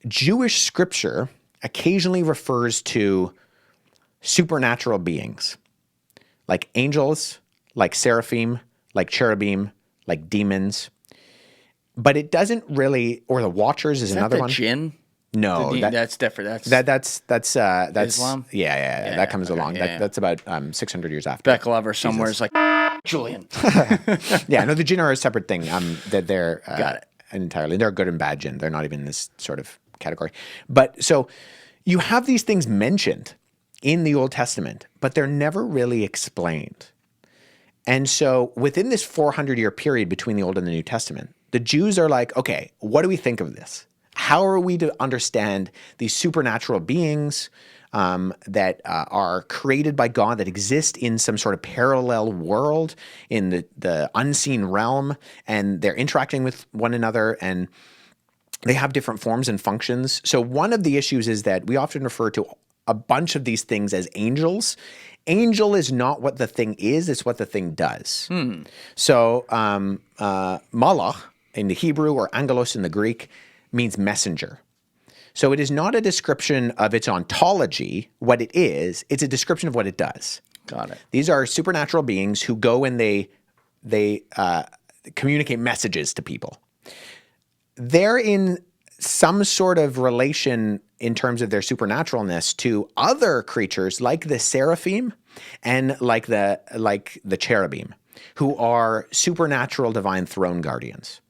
Jewish scripture occasionally refers to supernatural beings, like angels, like seraphim, like cherubim, like demons. But it doesn't really, or the Watchers is another one. Jinn? No, That's different. That's Islam? Yeah, that comes along. That's about 600 years after. Beck Lover somewhere is like, Julian. Yeah, no, the jinn are a separate thing. That they're Got it. entirely. They're good and bad jinn. They're not even in this sort of category. But so you have these things mentioned in the Old Testament, but they're never really explained. And so within this 400-year period between the Old and the New Testament, the Jews are like, okay, what do we think of this? How are we to understand these supernatural beings that are created by God, that exist in some sort of parallel world in the unseen realm, and they're interacting with one another, and they have different forms and functions? So one of the issues is that we often refer to a bunch of these things as angels. Angel is not what the thing is, it's what the thing does. So malach in the Hebrew, or angelos in the Greek, means messenger. So it is not a description of its ontology, what it is, it's a description of what it does. Got it. These are supernatural beings who go and they communicate messages to people. They're in some sort of relation in terms of their supernaturalness to other creatures like the seraphim and like the cherubim, who are supernatural divine throne guardians,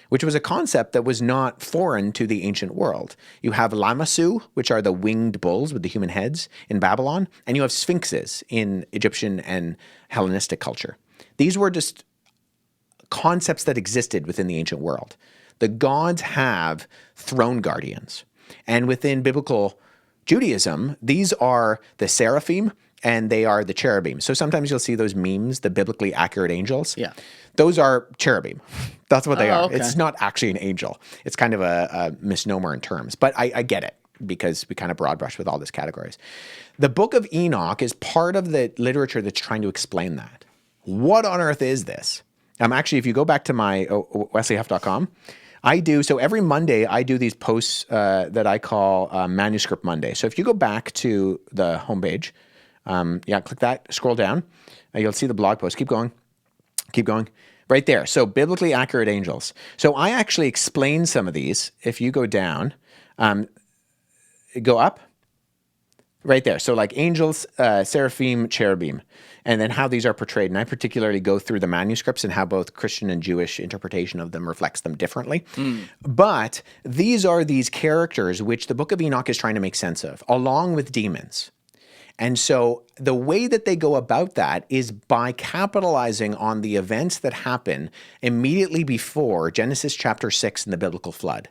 which was a concept that was not foreign to the ancient world. You have Lamassu, which are the winged bulls with the human heads in Babylon, and you have sphinxes in Egyptian and Hellenistic culture. These were just concepts that existed within the ancient world. The gods have throne guardians. And within biblical Judaism, these are the seraphim and they are the cherubim. So sometimes you'll see those memes, the biblically accurate angels. Yeah. Those are cherubim. That's what they are. Okay. It's not actually an angel. It's kind of a misnomer in terms. But I get it, because we kind of broad brush with all these categories. The Book of Enoch is part of the literature that's trying to explain that. What on earth is this? Actually, if you go back to my wesleyhuff.com, so every Monday I do these posts that I call Manuscript Monday. So if you go back to the homepage, click that, scroll down, you'll see the blog post. Keep going. Right there. So biblically accurate angels. So I actually explain some of these. If you go down, go up, right there. So like angels, seraphim, cherubim, and then how these are portrayed. And I particularly go through the manuscripts and how both Christian and Jewish interpretation of them reflects them differently. But these are these characters which the Book of Enoch is trying to make sense of, along with demons. And so the way that they go about that is by capitalizing on the events that happen immediately before Genesis chapter 6 and the biblical flood,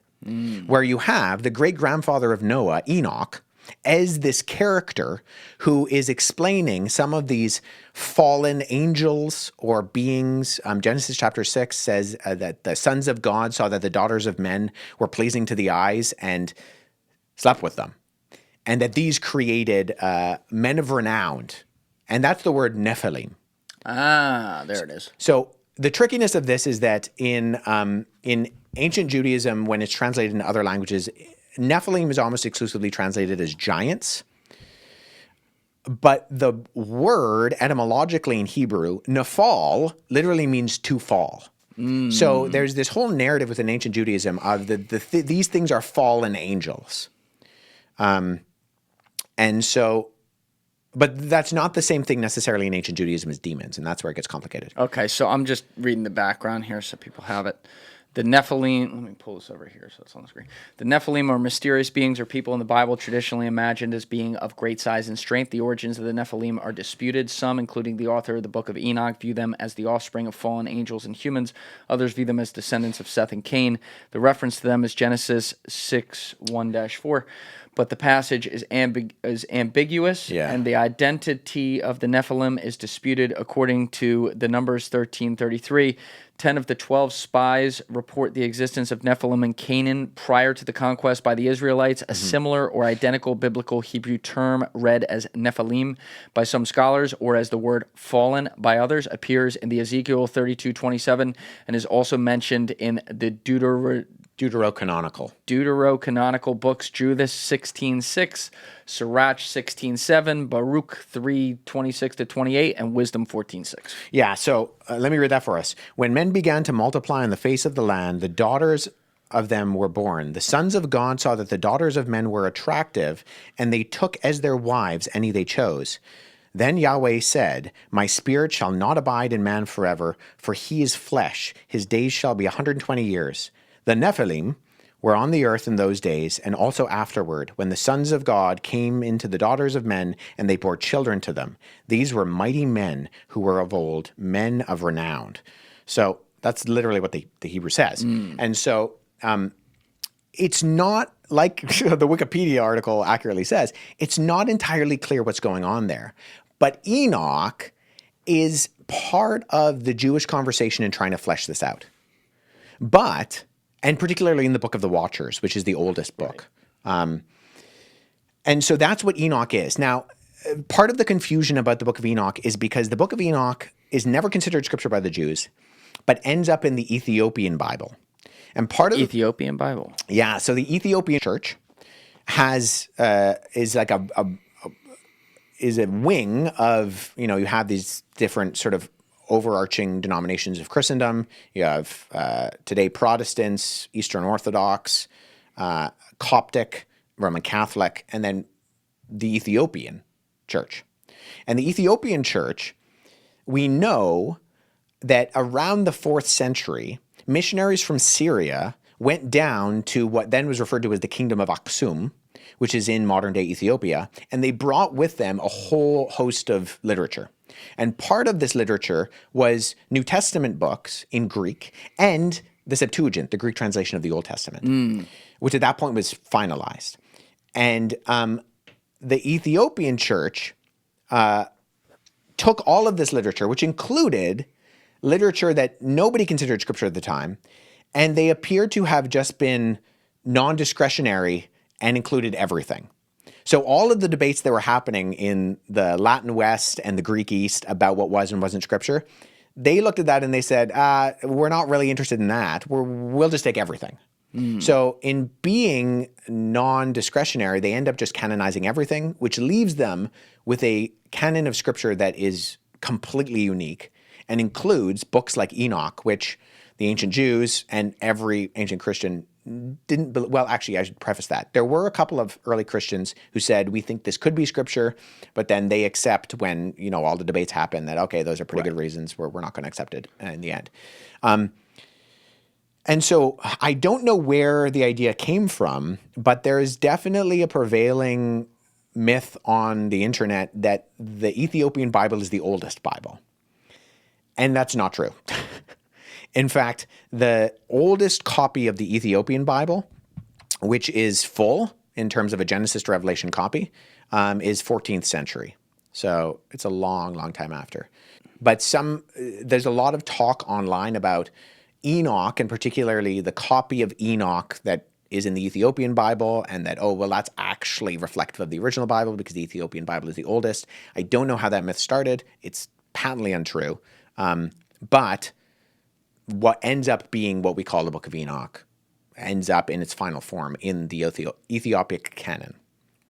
where you have the great-grandfather of Noah, Enoch, as this character who is explaining some of these fallen angels or beings. Genesis chapter 6 says that the sons of God saw that the daughters of men were pleasing to the eyes and slept with them. And that these created men of renown. And that's the word Nephilim. Ah, there it is. So the trickiness of this is that in ancient Judaism, when it's translated in other languages, Nephilim is almost exclusively translated as giants. But the word etymologically in Hebrew, nephal, literally means to fall. So there's this whole narrative within ancient Judaism of these things are fallen angels. And so, but that's not the same thing necessarily in ancient Judaism as demons, and that's where it gets complicated. Okay, so I'm just reading the background here so people have it. The Nephilim, let me pull this over here so it's on the screen. The Nephilim are mysterious beings or people in the Bible traditionally imagined as being of great size and strength. The origins of the Nephilim are disputed. Some, including the author of the Book of Enoch, view them as the offspring of fallen angels and humans. Others view them as descendants of Seth and Cain. The reference to them is Genesis 6:1-4. But the passage is ambiguous, and the identity of the Nephilim is disputed. According to the Numbers 13:33, 10 of the 12 spies report the existence of Nephilim in Canaan prior to the conquest by the Israelites. A similar or identical biblical Hebrew term read as Nephilim by some scholars, or as the word fallen by others, appears in the Ezekiel 32:27 and is also mentioned in the Deuterocanonical. Deuterocanonical books: Judith 16:6, Sirach 16:7, Baruch 3:26 to 28, and Wisdom 14:6. Yeah, so let me read that for us. When men began to multiply on the face of the land, the daughters of them were born. The sons of God saw that the daughters of men were attractive, and they took as their wives any they chose. Then Yahweh said, My spirit shall not abide in man forever, for he is flesh. His days shall be 120 years. The Nephilim were on the earth in those days, and also afterward, when the sons of God came into the daughters of men, and they bore children to them. These were mighty men who were of old, men of renown. So that's literally what the Hebrew says. And so it's not like the Wikipedia article accurately says, it's not entirely clear what's going on there. But Enoch is part of the Jewish conversation in trying to flesh this out. And particularly in the Book of the Watchers, which is the oldest book. Right. And so that's what Enoch is. Now, part of the confusion about the Book of Enoch is because the Book of Enoch is never considered scripture by the Jews, but ends up in the Ethiopian Bible. And part of Ethiopian Bible. Yeah, so the Ethiopian church is like is a wing of, you have these different sort of overarching denominations of Christendom. You have today Protestants, Eastern Orthodox, Coptic, Roman Catholic, and then the Ethiopian church. And the Ethiopian church, we know that around the 4th century, missionaries from Syria went down to what then was referred to as the Kingdom of Aksum, which is in modern-day Ethiopia, and they brought with them a whole host of literature. And part of this literature was New Testament books in Greek and the Septuagint, the Greek translation of the Old Testament, which at that point was finalized. And the Ethiopian church took all of this literature, which included literature that nobody considered scripture at the time, and they appear to have just been non-discretionary and included everything. So all of the debates that were happening in the Latin West and the Greek East about what was and wasn't scripture, they looked at that and they said, we're not really interested in that. We'll just take everything. So in being non-discretionary, they end up just canonizing everything, which leaves them with a canon of scripture that is completely unique and includes books like Enoch, which the ancient Jews and every ancient Christian didn't, well, actually, I should preface that. There were a couple of early Christians who said, we think this could be scripture, but then they accept when, all the debates happen that, okay, those are pretty good reasons we're not going to accept it in the end. And so I don't know where the idea came from, but there is definitely a prevailing myth on the internet that the Ethiopian Bible is the oldest Bible. And that's not true. In fact, the oldest copy of the Ethiopian Bible, which is full in terms of a Genesis to Revelation copy, is 14th century. So it's a long, long time after. But there's a lot of talk online about Enoch, and particularly the copy of Enoch that is in the Ethiopian Bible, and that, that's actually reflective of the original Bible because the Ethiopian Bible is the oldest. I don't know how that myth started. It's patently untrue. But what ends up being what we call the Book of Enoch ends up in its final form in the Ethiopic canon.